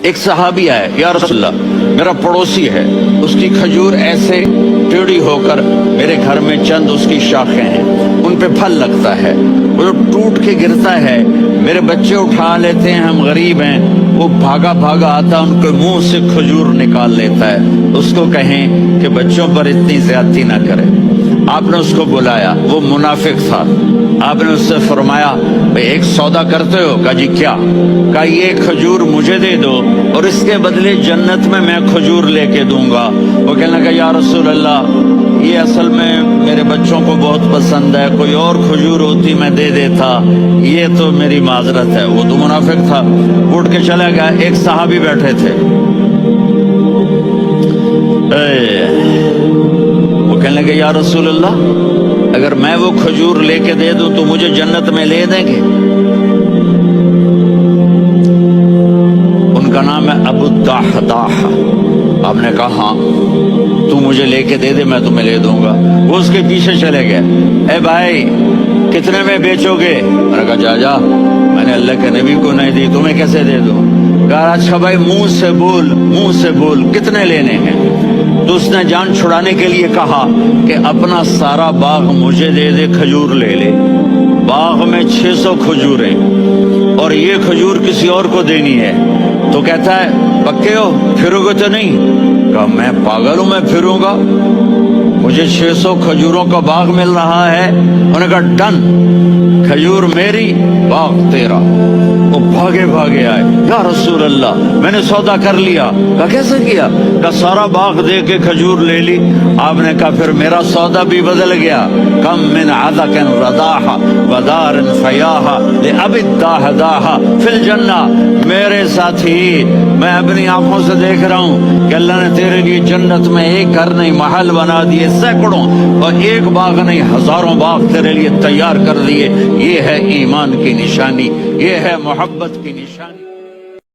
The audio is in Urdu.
ایک صحابی آئے، یا رسول اللہ میرا پڑوسی ہے، اس کی کھجور ایسے ٹیڑھی ہو کر میرے گھر میں چند اس کی شاخیں ہیں، ان پہ پھل لگتا ہے، وہ جو ٹوٹ کے گرتا ہے میرے بچے اٹھا لیتے ہیں، ہم غریب ہیں، وہ بھاگا بھاگا آتا ان کے منہ سے کھجور نکال لیتا ہے، اس کو کہیں کہ بچوں پر اتنی زیادتی نہ کرے۔ آپ نے اس کو بلایا، وہ منافق تھا، آپ نے اس سے فرمایا بھئی ایک سودا کرتے ہو؟ کہا جی کیا؟ کہا یہ کھجور مجھے دے دو اور اس کے بدلے جنت میں کھجور لے کے دوں گا۔ وہ کہنے لگا یا رسول اللہ یہ اصل میں میرے بچوں کو بہت پسند ہے، کوئی اور کھجور ہوتی میں دے دیتا، یہ تو میری معذرت ہے۔ وہ تو منافق تھا، اٹھ کے چلا گیا۔ ایک صحابی بیٹھے تھے، وہ کہنے لگے یا رسول اللہ اگر میں وہ کھجور لے کے دے دوں تو مجھے جنت میں لے دیں گے؟ ان کا نام ہے ابو الدحداح۔ آپ نے کہا ہاں تو مجھے لے کے دے دے میں تمہیں لے دوں گا۔ وہ اس کے پیچھے چلے گئے، اے بھائی کتنے میں بیچو گے؟ میں نے کہا جا جا، میں نے اللہ کے نبی کو نہیں دی، تمہیں کیسے دے دوں؟ کہا اچھا بھائی منہ سے بول، منہ سے بول، کتنے لینے ہیں؟ تو اس نے جان چھڑانے کے لیے کہا کہ اپنا سارا باغ مجھے دے دے، کھجور لے لے۔ باغ میں 600 کھجوریں اور یہ کھجور کسی اور کو دینی ہے۔ تو کہتا ہے پکے ہو، پھرو گے تو نہیں؟ کہا میں پاگل ہوں، میں پھروں گا؟ مجھے 600 کھجوروں کا باغ مل رہا ہے۔ انہوں نے کہا ڈن، کھجور میری، باغ تیرا۔ وہ بھاگے بھاگے آئے، یا رسول اللہ میں نے سودا کر لیا۔ کہا کیسے کیا؟ کہا سارا باغ دے کے کھجور لے لی۔ آپ نے کہا پھر میرا سودا بھی بدل گیا۔ کم من عدق رداح ودار فیاح لأبی الدحداح فی الجنہ۔ میرے ساتھی میں اپنی آنکھوں سے دیکھ رہا ہوں کہ اللہ نے تیرے لیے جنت میں ایک گھر نہیں محل بنا دیے، سینکڑوں، اور ایک باغ نہیں ہزاروں باغ تیرے لیے تیار کر دیے۔ یہ ہے ایمان کی نشانی، یہ ہے محبت کی نشانی۔